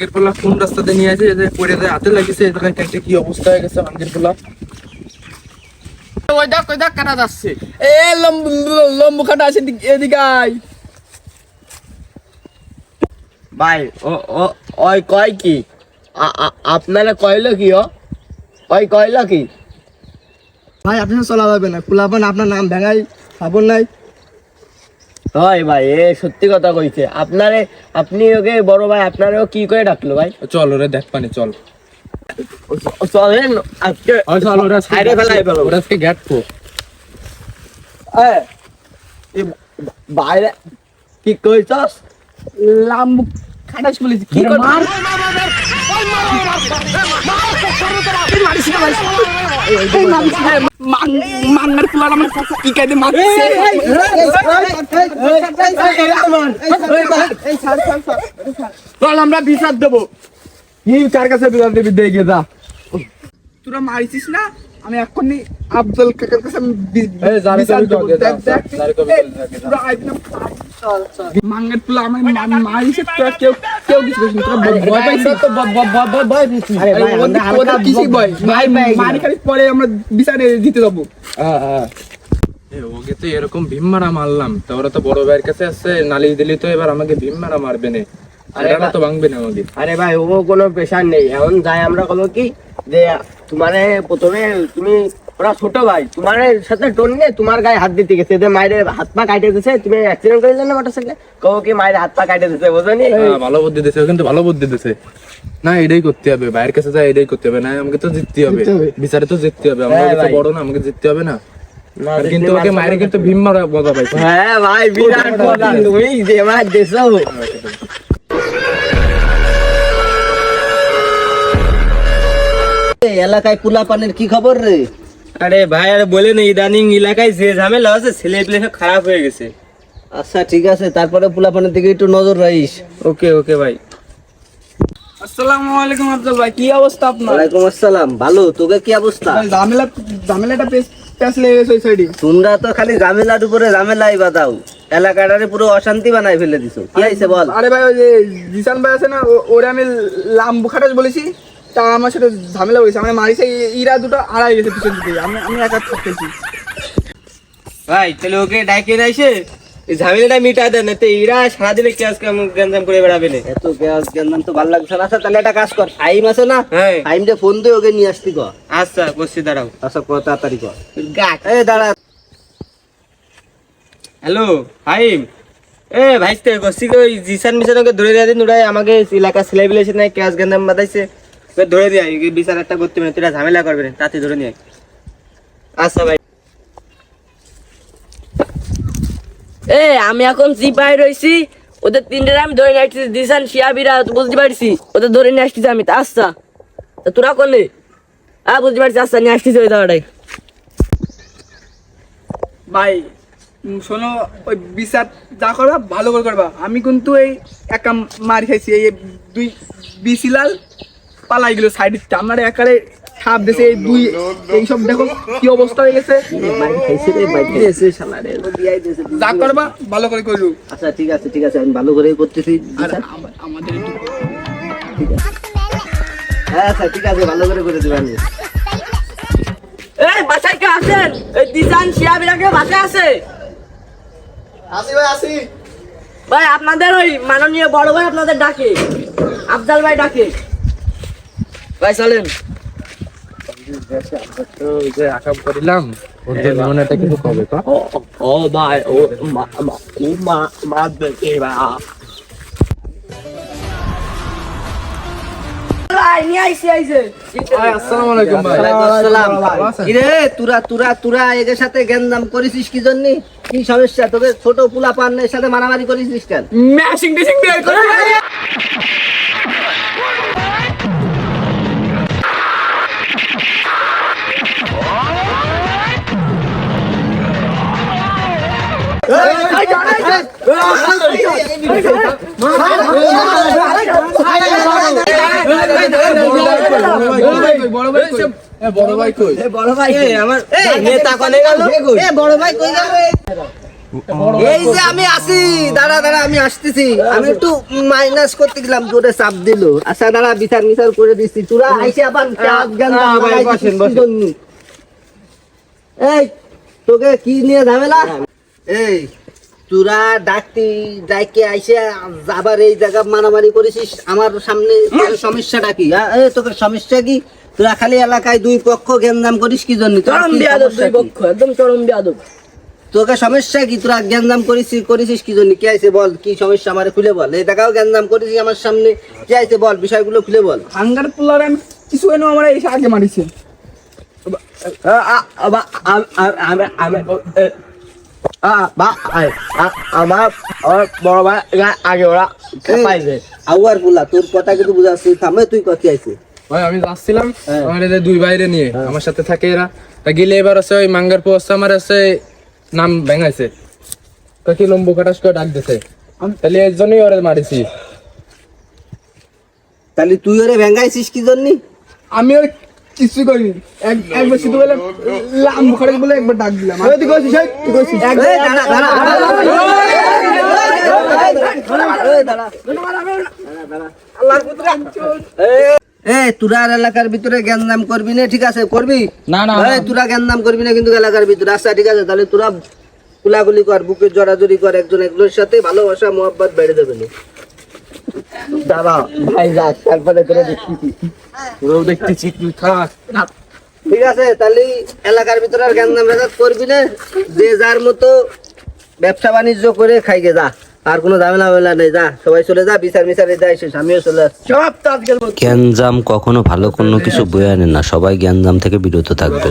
ভাঙ্গের পোলা কোন রাস্তাতে নিয়ে আছে যে পড়ে যায় হাতে লাগিছে, এটা কি অবস্থা হয়ে গেছে ভাঙ্গের পোলা। ওই দেখ কাটা যাচ্ছে। এ লম্বু কাটা আছে, এদিকে আয় ভাই। ওই কয় কি আপনারা কইলো কি? ওই কইলো কি ভাই? আপনি চলা যাবে না, কুলাবেন আপনার নাম ভেঙাই খাবন নাই। হয় ভাই, এ সত্যি কথা কইছে। আপনি ওকে বড় ভাই আপনারও কি করে ডাকলো ভাই? চল ওরে দেখ পানি, চল চলেন আজকে চল ওরা সাইডে ফেলাই ফেলো। ওরা আজকে গ্যাট কো বাইরে কি কইছস? লাম্বু খাটাস বলেছি কি কর মার মান্নার কুলার আমার কি কাইদে মারছে। চল আমরা বিচার দেবো। কি কার কাছে বিদার দেবি দেখে যা। তোরা মারিছিস না, আমি এখনই আফজল কাকার কাছে আমি জারে বিচার কবি দেবো। দে দেখ দেখ জারে কবি দে তোরা আইবি না। মাঙ্গের পোলা আমার মারিছে, তোরা কেউ কিছু করিস না, তোরা ভয় পাইছিস তো। ভয় দিছি। আরে ভাই ওদের কিসি ভয়? মারি খালি পরে আমরা বিচারে দিতে যাবো। ওকে তো এরকম ভীম মারা মারলাম, তা ওরা তো বড় ভাইয়ের কাছে আছে, নালিশ দিলি তো এবার আমাকে ভীম মারা মারবে না, আরে তো ভাঙবে না আমাকে। আরে ভাই ও কোনো প্রেশার নেই। এখন যাই আমরা কোনো কি যে তোমারে প্রথমে তুমি ওরা ছোট ভাই তোমার সাথে টোন নিয়ে তোমার গায়ে হাত দিতে গেছে, যে মায়ের হাত পা কাটে দিছে, তুমি অ্যাক্সিডেন্ট করে দিলে মোটরসাইকেলে, কও কি মায়ের হাত পা কাটে দিছে, বুঝনি? ভালো বুদ্ধি দিছে, কিন্তু ভালো বুদ্ধি দিছে না, এটাই করতে হবে ভাইয়ের কাছে, যাই এটাই করতে হবে, না আমাকে তো জিততে হবে, বিচারে তো জিততে হবে, আমরা তো বড় না, আমাকে জিততে হবে না। কিন্তু ওকে মায়ের কিন্তু ভীম মারা মজা পাইছে। হ্যাঁ ভাই বিরাট কথা, তুমি যে মার দেছো। এলাকায় পোলাপানের কি খবর রে? আরে ভাই আর বলেন, ইদানিং এলাকায় যে ঝামেলা আছে, ছেলে পেলে সব খারাপ হয়ে গেছে। আচ্ছা ঠিক আছে, তারপরে পোলাপানের দিকে একটু নজর রাখিস। ওকে ভাই। আসসালামু আলাইকুম আফজল ভাই, কি অবস্থা আপনার? ওয়ালাইকুম আসসালাম, ভালো। তোকে কি অবস্থা? ভাই ঝামেলাটা পেছ লেগে গেছে ওই সাইডে। তোমরা তো খালি ঝামেলার উপরে ঝামেলাই বাদাও, এলাকাটারে পুরো অশান্তি বানাই ফেলে দিছো। কি হইছে বল? আরে ভাই ওই যে জিসান ভাই আছে না, ওরে আমি লাম্বু খাটাস বলেছি, তা আমার সাথে ঝামেলা হয়েছে, আমার মারিছে ইরা দুটো আড়াই গেছে পিছন দিকে, আমি একা থাকতেছি। ভাই তাহলে ওকে ডাইকে এসে এই ঝামেলাটা মিটা দেন, এতে এরা সারাদিনে কাজ কাম গঞ্জাম করে বেড়াবে না। এত গ্যাস গেন্দাম তো ভালো লাগছে না। আচ্ছা তাহলে একটা কাজ কর, টাইম আছে না? হ্যাঁ টাইমটা ফোন দিয়ে ওকে নিয়ে আসতি কর। আচ্ছা বসছি, দাঁড়াও। আচ্ছা তাড়াতাড়ি কর। এই দাঁড়া। হ্যালো হাইম, ভাইস্তে গসি কই জিসান মিশন ওকে ধরে দেয়া দিন, ওরাই আমাকে এলাকা ছেলে বিলে এসে নাই কাজ গঞ্জাম বাতাইছে, ওকে ধরে দেয়া বিচার একটা করতে হবে, তোরা ঝামেলা করবে না, তাতে ধরে নিয়ে। আচ্ছা ভাই। আমি এখন সিপাই রয়েছি, ওদের তিনটে আমি ধরে নিয়ে আসছি, দিশান শিয়াবিরা বুঝতে পারছি, ওদের ধরে নিয়ে আসছি আমি। আচ্ছা তোরা করলে বুঝতে পারছি, আচ্ছা নিয়ে আসছি ওই জায়গাটাই। ভাই শোনো, ওই বিচার যা করবা ভালো করে করবা। আমি কিন্তু এই একা মার খাইছি, এই দুই বিসিলাল পালাই গেল সাইড, আমার একারে সাপ দিয়েছে, এই দুই এইসব দেখো কি অবস্থা হয়ে গেছে। যা করবা ভালো করে করলু। আচ্ছা ঠিক আছে, আমি ভালো করে করতেছি। আর আমাদের একটু হ্যাঁ আচ্ছা ঠিক আছে, ভালো করে দিবেন। বাসায় কে আছেন? এই দিশান শিয়াবিরা কে বাসায় আছে? আসি ভাই আপনাদের ওই মাননীয় বড় ভাই আপনাদের ডাকে, আফজাল ভাই ডাকে। ভাই চলেন। যে আকাম করিলাম ওদের মনেটা কিন্তু কবে তো ও ভাই ও মা দেখে ভাই নিয়ে আইছে আসসালামু আলাইকুম ভাই। তুরা এদের সাথে গেন্দাম করেছিস কি জন্য? কি সমস্যা? তোকে ছোট পুলা পান্নের সাথে মারামারি করেছিস কেন? ম্যাশিং টিশিং দিয়ে করে। বড় ভাই আমার নেতা কোনে গেল? বড় ভাই কই গেল? এই যে আমি আসি, দাঁড়া দাঁড়া আমি আসতেছি, আমি একটু মাইনাস করতে গেলাম, জোরে চাপ দিল। আচ্ছা দাঁড়া, বিচার মিচার করে দিচ্ছি, তোরা আইসে আবার এই তোকে কি নিয়ে ঝামেলা? এই তোরা ডাকতি ডাকে আইসে আবার এই জায়গা মারামারি করেছিস আমার সামনে, তোর সমস্যাটা কি? এই তোকে সমস্যা কি? তোরা খালি এলাকায় দুই পক্ষ গ্যাঞ্জাম করিস কি জন্য? তোর চরম কি বিয়াদব সমস্যা দুই কি? পক্ষ, একদম চরম বিয়াদব। তোকে সমস্যা কি? তোরা গ্যাঞ্জাম করেছিস কি জন্য? কি আইছে বল, কি সমস্যা আমারে খুলে বল। এই দেখাও গ্যাঞ্জাম করেছিস আমার সামনে, কি আইছে বল, বিষয়গুলো খুলে বল। হাঙ্গার পোলার আমি কিছু এনে আমার এসে আগে মারিছে। আমার বড় ভাই আগে ওরা পাইছে আউয়ার বুলা, তোর কথা কিন্তু বুঝাচ্ছি, থামে তুই কথা আইছে। ভাই আমি যাচ্ছিলাম আমার এদের দুই বাইরে নিয়ে, আমার সাথে থাকে এরা। তা গেলে এবার আছে ওই মাঙ্গার পোস্ট আমার আছে নাম ভেঙাইছে, কি লম্বু কাটাস করে ডাক দিছে, তাহলে এর জন্যই ওরা মারিছি। তাহলে তুই ওরে ভেঙ্গাইছিস কি জন্য? আমি আর কিছু করিনি, একবার শুধু বলে লাম খড়ে বলে একবার ডাক দিলাম। তুই কইছিস তুই কইছিস তোরা আর এলাকার ভিতরে গ্যাঞ্জাম করবি না, ঠিক আছে? করবি না না এই, তোরা গ্যাঞ্জাম করবি না কিন্তু এলাকার ভিতরে। আচ্ছা ঠিক আছে, তাহলে তোরা কুলাগুলি কর, বুকে জড়াজড়ি কর, একজন একজনের সাথে ভালোবাসা মোহাব্বত বেড়ে দেবে না। দাঁড়া ভাই, যাক তারপরে তোরা দেখতেছি, তোরাও দেখতেছি, তুই থাক। ঠিক আছে? তাহলে এলাকার ভিতরে আর গ্যাঞ্জাম ভেজাত করবি না, যে যার মতো ব্যবসা বাণিজ্য করে খাইগে যা, আর কোনো ঝামেলা মেলা নেই, যা সবাই চলে যা, বিচার মিচারে যাই শেষ, আমিও চলে আসছি। সব তো আজকাল গ্যাঞ্জাম কখনো ভালো কোনো কিছু বয়ে আনে না, সবাই গ্যাঞ্জাম থেকে বিরত থাকবে।